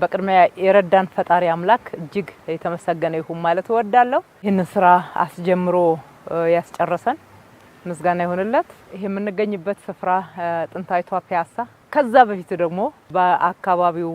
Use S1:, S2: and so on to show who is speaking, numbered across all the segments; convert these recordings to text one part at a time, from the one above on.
S1: በቅድሚያ የረዳን ፈጣሪ አምላክ እጅግ የተመሰገነ ይሁን ማለት እወዳለሁ። ይህንን ስራ አስጀምሮ ያስጨረሰን ምስጋና ይሁንለት። ይሄ የምንገኝበት ስፍራ ጥንታዊቷ ፒያሳ፣ ከዛ በፊት ደግሞ በአካባቢው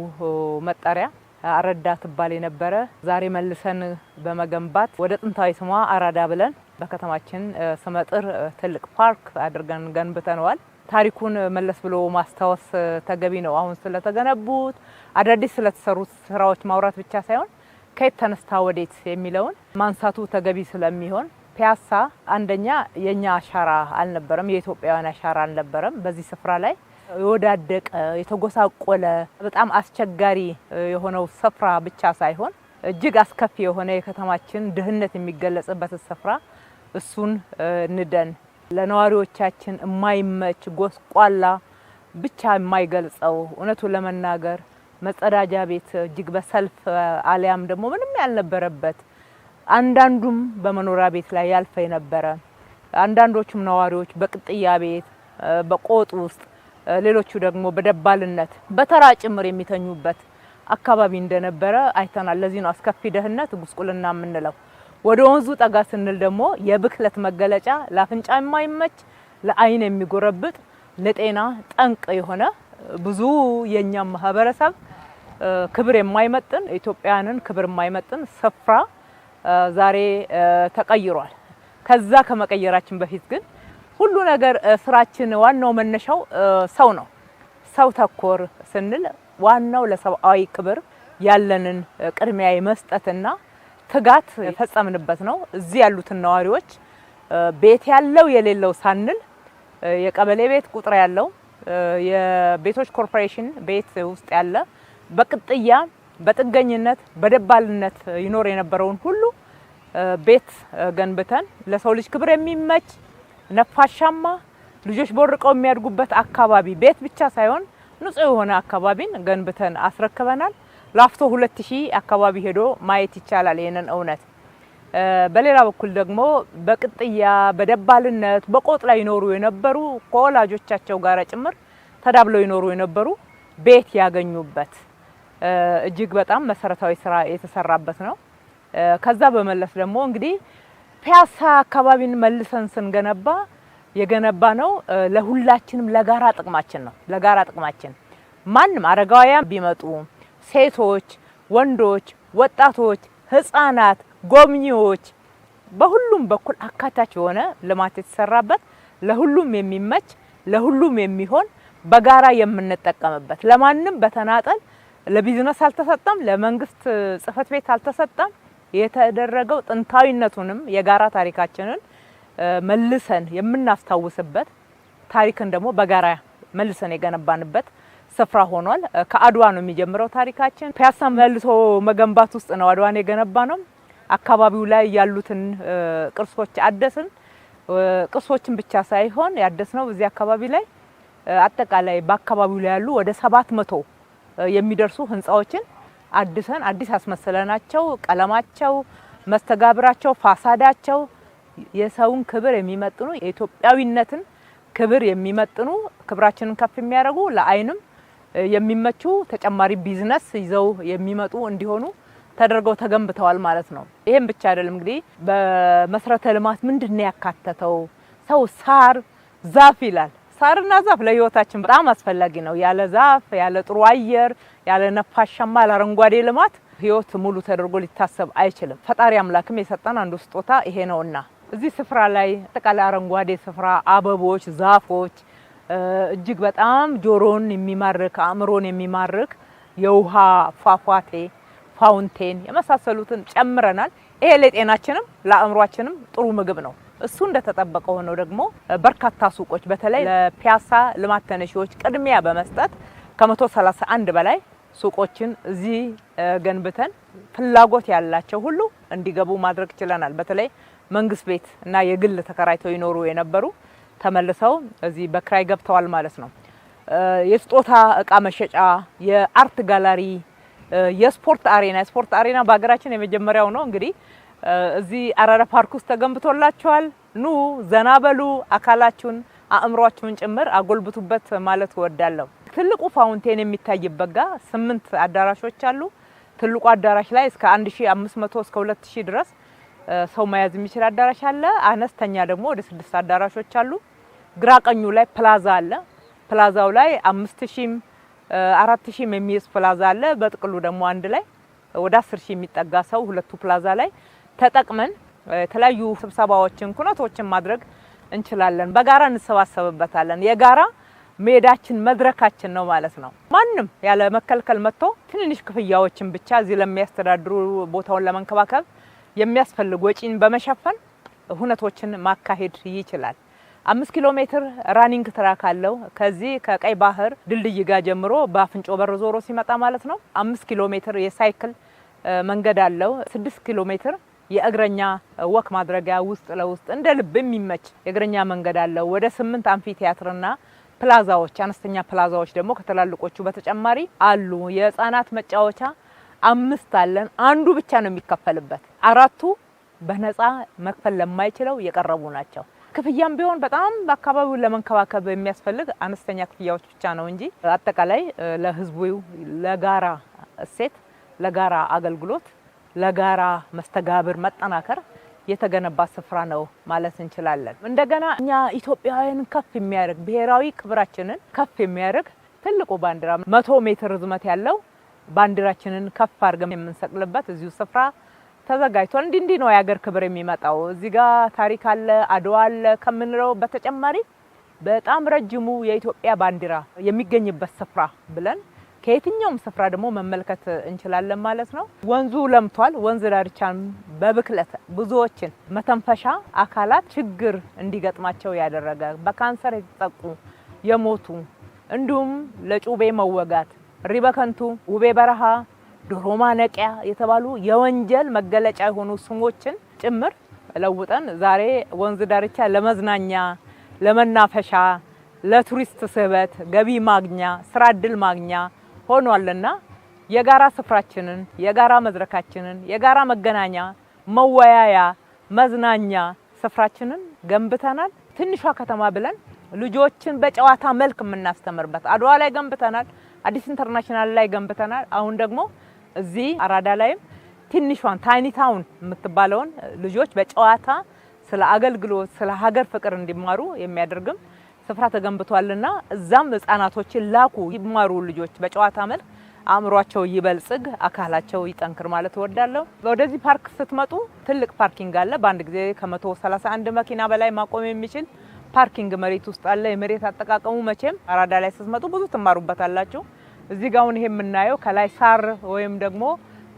S1: መጣሪያ አረዳ ትባል የነበረ ዛሬ መልሰን በመገንባት ወደ ጥንታዊ ስሟ አራዳ ብለን በከተማችን ስመጥር ትልቅ ፓርክ አድርገን ገንብተነዋል። ታሪኩን መለስ ብሎ ማስታወስ ተገቢ ነው። አሁን ስለተገነቡት አዳዲስ ስለተሰሩት ስራዎች ማውራት ብቻ ሳይሆን ከየት ተነስታ ወዴት የሚለውን ማንሳቱ ተገቢ ስለሚሆን ፒያሳ አንደኛ የኛ አሻራ አልነበረም፣ የኢትዮጵያውያን አሻራ አልነበረም። በዚህ ስፍራ ላይ የወዳደቀ የተጎሳቆለ በጣም አስቸጋሪ የሆነው ስፍራ ብቻ ሳይሆን እጅግ አስከፊ የሆነ የከተማችን ድህነት የሚገለጽበት ስፍራ እሱን ንደን ለነዋሪዎቻችን የማይመች ጎስቋላ ብቻ የማይገልጸው እውነቱን ለመናገር መጸዳጃ ቤት እጅግ በሰልፍ አሊያም ደግሞ ምንም ያልነበረበት አንዳንዱም በመኖሪያ ቤት ላይ ያልፈ የነበረ አንዳንዶቹም ነዋሪዎች በቅጥያ ቤት በቆጥ ውስጥ ሌሎቹ ደግሞ በደባልነት በተራ ጭምር የሚተኙበት አካባቢ እንደነበረ አይተናል። ለዚህ ነው አስከፊ ደህንነት ጉስቁልና የምንለው። ወደ ወንዙ ጠጋ ስንል ደግሞ የብክለት መገለጫ ለአፍንጫ የማይመች ለአይን የሚጎረብጥ ለጤና ጠንቅ የሆነ ብዙ የኛም ማህበረሰብ ክብር የማይመጥን ኢትዮጵያውያንን ክብር የማይመጥን ስፍራ ዛሬ ተቀይሯል። ከዛ ከመቀየራችን በፊት ግን ሁሉ ነገር ስራችን ዋናው መነሻው ሰው ነው። ሰው ተኮር ስንል ዋናው ለሰብአዊ ክብር ያለንን ቅድሚያ የመስጠትና ትጋት ፈጸምንበት ነው። እዚህ ያሉትን ነዋሪዎች ቤት ያለው የሌለው ሳንል የቀበሌ ቤት ቁጥር ያለው የቤቶች ኮርፖሬሽን ቤት ውስጥ ያለ በቅጥያ በጥገኝነት በደባልነት ይኖር የነበረውን ሁሉ ቤት ገንብተን ለሰው ልጅ ክብር የሚመች ነፋሻማ ልጆች ቦርቀው የሚያድጉበት አካባቢ ቤት ብቻ ሳይሆን ንጹህ የሆነ አካባቢን ገንብተን አስረክበናል። ላፍቶ 2000 አካባቢ ሄዶ ማየት ይቻላል ይሄንን እውነት። በሌላ በኩል ደግሞ በቅጥያ በደባልነት በቆጥ ላይ ይኖሩ የነበሩ ከወላጆቻቸው ጋር ጭምር ተዳብለው ይኖሩ የነበሩ ቤት ያገኙበት እጅግ በጣም መሰረታዊ ስራ የተሰራበት ነው። ከዛ በመለስ ደግሞ እንግዲህ ፒያሳ አካባቢን መልሰን ስንገነባ የገነባ ነው ለሁላችንም ለጋራ ጥቅማችን ነው። ለጋራ ጥቅማችን ማንም አረጋውያን ቢመጡ ሴቶች፣ ወንዶች፣ ወጣቶች፣ ህፃናት፣ ጎብኚዎች በሁሉም በኩል አካታች የሆነ ልማት የተሰራበት ለሁሉም የሚመች ለሁሉም የሚሆን በጋራ የምንጠቀምበት ለማንም በተናጠል ለቢዝነስ አልተሰጠም፣ ለመንግስት ጽህፈት ቤት አልተሰጠም። የተደረገው ጥንታዊነቱንም የጋራ ታሪካችንን መልሰን የምናስታውስበት ታሪክን ደግሞ በጋራ መልሰን የገነባንበት ስፍራ ሆኗል። ከአድዋ ነው የሚጀምረው ታሪካችን። ፒያሳ መልሶ መገንባት ውስጥ ነው አድዋን የገነባ ነው። አካባቢው ላይ ያሉትን ቅርሶች አደስን። ቅርሶችን ብቻ ሳይሆን ያደስነው እዚህ አካባቢ ላይ አጠቃላይ በአካባቢው ላይ ያሉ ወደ 700 የሚደርሱ ህንጻዎችን አድሰን አዲስ አስመሰለናቸው። ቀለማቸው፣ መስተጋብራቸው፣ ፋሳዳቸው የሰውን ክብር የሚመጥኑ የኢትዮጵያዊነትን ክብር የሚመጥኑ ክብራችንን ከፍ የሚያደርጉ ለአይንም የሚመቹ ተጨማሪ ቢዝነስ ይዘው የሚመጡ እንዲሆኑ ተደርገው ተገንብተዋል ማለት ነው። ይሄም ብቻ አይደለም እንግዲህ በመሰረተ ልማት ምንድነው ያካተተው? ሰው ሳር ዛፍ ይላል። ሳርና ዛፍ ለህይወታችን በጣም አስፈላጊ ነው። ያለ ዛፍ ያለ ጥሩ አየር ያለ ነፋሻማ አረንጓዴ ልማት ህይወት ሙሉ ተደርጎ ሊታሰብ አይችልም። ፈጣሪ አምላክም የሰጠን አንዱ ስጦታ ይሄ ነውና እዚህ ስፍራ ላይ አጠቃላይ አረንጓዴ ስፍራ አበቦች፣ ዛፎች እጅግ በጣም ጆሮን የሚማርክ አእምሮን የሚማርክ የውሃ ፏፏቴ ፋውንቴን የመሳሰሉትን ጨምረናል። ይሄ ለጤናችንም ለአእምሮአችንም ጥሩ ምግብ ነው። እሱ እንደተጠበቀ ሆኖ ደግሞ በርካታ ሱቆች በተለይ ለፒያሳ ልማት ተነሺዎች ቅድሚያ በመስጠት ከ131 በላይ ሱቆችን እዚህ ገንብተን ፍላጎት ያላቸው ሁሉ እንዲገቡ ማድረግ ችለናል። በተለይ መንግስት ቤት እና የግል ተከራይተው ይኖሩ የነበሩ ተመልሰው እዚህ በክራይ ገብተዋል ማለት ነው። የስጦታ እቃ መሸጫ፣ የአርት ጋላሪ፣ የስፖርት አሬና በሀገራችን የመጀመሪያው ነው። እንግዲህ እዚህ አራዳ ፓርክ ውስጥ ተገንብቶላችኋል። ኑ ዘና በሉ፣ አካላችሁን አእምሯችሁን ጭምር አጎልብቱበት ማለት እወዳለሁ። ትልቁ ፋውንቴን የሚታይበት ጋር 8 አዳራሾች አሉ። ትልቁ አዳራሽ ላይ እስከ 1500 እስከ 2000 ድረስ ሰው መያዝ የሚችል አዳራሽ አለ። አነስተኛ ደግሞ ወደ 6 አዳራሾች አሉ። ግራ ቀኙ ላይ ፕላዛ አለ። ፕላዛው ላይ 5000 4000 የሚይዝ ፕላዛ አለ። በጥቅሉ ደግሞ አንድ ላይ ወደ 10000 የሚጠጋ ሰው ሁለቱ ፕላዛ ላይ ተጠቅመን የተለያዩ ስብሰባዎችን ኩነቶችን ማድረግ እንችላለን። በጋራ እንሰባሰብበታለን። የጋራ ሜዳችን መድረካችን ነው ማለት ነው። ማንም ያለ መከልከል መጥቶ ትንንሽ ክፍያዎችን ብቻ እዚህ ለሚያስተዳድሩ ቦታውን ለመንከባከብ የሚያስፈልግ ወጪን በመሸፈን ሁነቶችን ማካሄድ ይችላል። 5 ኪሎ ሜትር ራኒንግ ትራክ አለው። ከዚህ ከቀይ ባህር ድልድይ ጋር ጀምሮ በአፍንጮ በር ዞሮ ሲመጣ ማለት ነው። 5 ኪሎ ሜትር የሳይክል መንገድ አለው። 6 ኪሎ ሜትር የእግረኛ ወክ ማድረጊያ ውስጥ ለውስጥ እንደ ልብ የሚመች የእግረኛ መንገድ አለው። ወደ 8 አምፊ ቲያትርና ፕላዛዎች አነስተኛ ፕላዛዎች ደግሞ ከተላልቆቹ በተጨማሪ አሉ። የህፃናት መጫወቻ 5 አለን። አንዱ ብቻ ነው የሚከፈልበት። 4ቱ በነፃ መክፈል ለማይችለው የቀረቡ ናቸው። ክፍያም ቢሆን በጣም በአካባቢው ለመንከባከብ የሚያስፈልግ አነስተኛ ክፍያዎች ብቻ ነው እንጂ አጠቃላይ ለህዝቡ ለጋራ እሴት፣ ለጋራ አገልግሎት፣ ለጋራ መስተጋብር መጠናከር የተገነባ ስፍራ ነው ማለት እንችላለን። እንደገና እኛ ኢትዮጵያውያን ከፍ የሚያደርግ ብሔራዊ ክብራችንን ከፍ የሚያደርግ ትልቁ ባንዲራ 100 ሜትር ርዝመት ያለው ባንዲራችንን ከፍ አድርገን የምንሰቅልበት እዚሁ ስፍራ ተዘጋጅቷል። እንዲህ ነው የሀገር ክብር የሚመጣው። እዚህ ጋር ታሪክ አለ፣ አድዋ አለ ከምንለው በተጨማሪ በጣም ረጅሙ የኢትዮጵያ ባንዲራ የሚገኝበት ስፍራ ብለን ከየትኛውም ስፍራ ደግሞ መመልከት እንችላለን ማለት ነው። ወንዙ ለምቷል። ወንዝ ዳርቻን በብክለት ብዙዎችን መተንፈሻ አካላት ችግር እንዲገጥማቸው ያደረገ በካንሰር የተጠቁ የሞቱ እንዲሁም ለጩቤ መወጋት ሪበከንቱ፣ ውቤ በረሃ፣ ዶሮ ማነቂያ የተባሉ የወንጀል መገለጫ የሆኑ ስሞችን ጭምር ለውጠን ዛሬ ወንዝ ዳርቻ ለመዝናኛ፣ ለመናፈሻ፣ ለቱሪስት ስህበት፣ ገቢ ማግኛ፣ ስራ እድል ማግኛ ሆኗልና የጋራ ስፍራችንን፣ የጋራ መድረካችንን፣ የጋራ መገናኛ፣ መወያያ፣ መዝናኛ ስፍራችንን ገንብተናል። ትንሿ ከተማ ብለን ልጆችን በጨዋታ መልክ የምናስተምርበት አድዋ ላይ ገንብተናል። አዲስ ኢንተርናሽናል ላይ ገንብተናል። አሁን ደግሞ እዚህ አራዳ ላይም ትንሿን ታይኒ ታውን የምትባለውን ልጆች በጨዋታ ስለ አገልግሎት ስለ ሀገር ፍቅር እንዲማሩ የሚያደርግም ስፍራ ተገንብቷልና እዛም ህፃናቶችን ላኩ ይማሩ ልጆች በጨዋታ መልክ አእምሯቸው ይበልጽግ አካላቸው ይጠንክር ማለት እወዳለሁ። ወደዚህ ፓርክ ስትመጡ ትልቅ ፓርኪንግ አለ። በአንድ ጊዜ ከ131 መኪና በላይ ማቆም የሚችል ፓርኪንግ መሬት ውስጥ አለ። የመሬት አጠቃቀሙ መቼም አራዳ ላይ ስትመጡ ብዙ ትማሩበታላችሁ። እዚህ ጋር አሁን ይሄ የምናየው ከላይ ሳር ወይም ደግሞ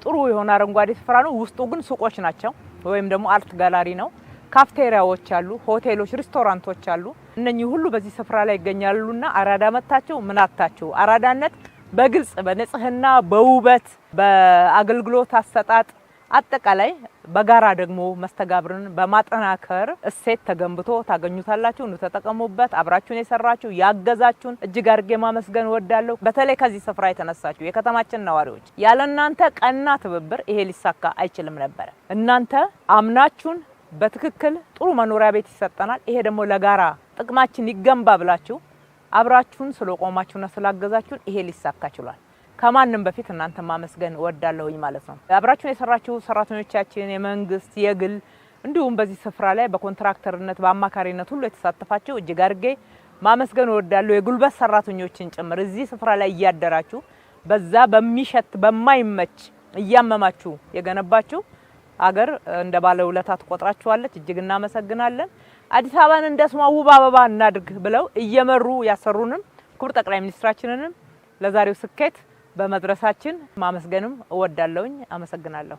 S1: ጥሩ የሆነ አረንጓዴ ስፍራ ነው። ውስጡ ግን ሱቆች ናቸው ወይም ደግሞ አርት ጋላሪ ነው። ካፍቴሪያዎች አሉ፣ ሆቴሎች፣ ሬስቶራንቶች አሉ። እነኚህ ሁሉ በዚህ ስፍራ ላይ ይገኛሉና አራዳ መጣችሁ ምን አጣችሁ? አራዳነት በግልጽ በንጽህና በውበት በአገልግሎት አሰጣጥ አጠቃላይ በጋራ ደግሞ መስተጋብርን በማጠናከር እሴት ተገንብቶ ታገኙታላችሁ። ነው ተጠቀሙበት። አብራችሁን የሰራችሁ ያገዛችሁን እጅግ አድርጌ ማመስገን እወዳለሁ። በተለይ ከዚህ ስፍራ የተነሳችሁ የከተማችን ነዋሪዎች ያለናንተ ቀና ትብብር ይሄ ሊሳካ አይችልም ነበር። እናንተ አምናችሁን በትክክል ጥሩ መኖሪያ ቤት ይሰጠናል፣ ይሄ ደግሞ ለጋራ ጥቅማችን ይገንባ ብላችሁ አብራችሁን ስለቆማችሁና ስላገዛችሁን ይሄ ሊሳካ ችሏል። ከማንም በፊት እናንተ ማመስገን እወዳለሁኝ ማለት ነው። አብራችሁን የሰራችሁ ሰራተኞቻችን የመንግስት የግል እንዲሁም በዚህ ስፍራ ላይ በኮንትራክተርነት በአማካሪነት ሁሉ የተሳተፋችሁ እጅግ አድርጌ ማመስገን እወዳለሁ። የጉልበት ሰራተኞችን ጭምር እዚህ ስፍራ ላይ እያደራችሁ በዛ በሚሸት በማይመች እያመማችሁ የገነባችሁ አገር እንደ ባለውለታ ተቆጥራችኋለች። እጅግ እናመሰግናለን። አዲስ አበባን እንደ ስሟ ውብ አበባ እናድርግ ብለው እየመሩ ያሰሩንም ክቡር ጠቅላይ ሚኒስትራችንንም ለዛሬው ስኬት በመድረሳችን ማመስገንም እወዳለሁኝ። አመሰግናለሁ።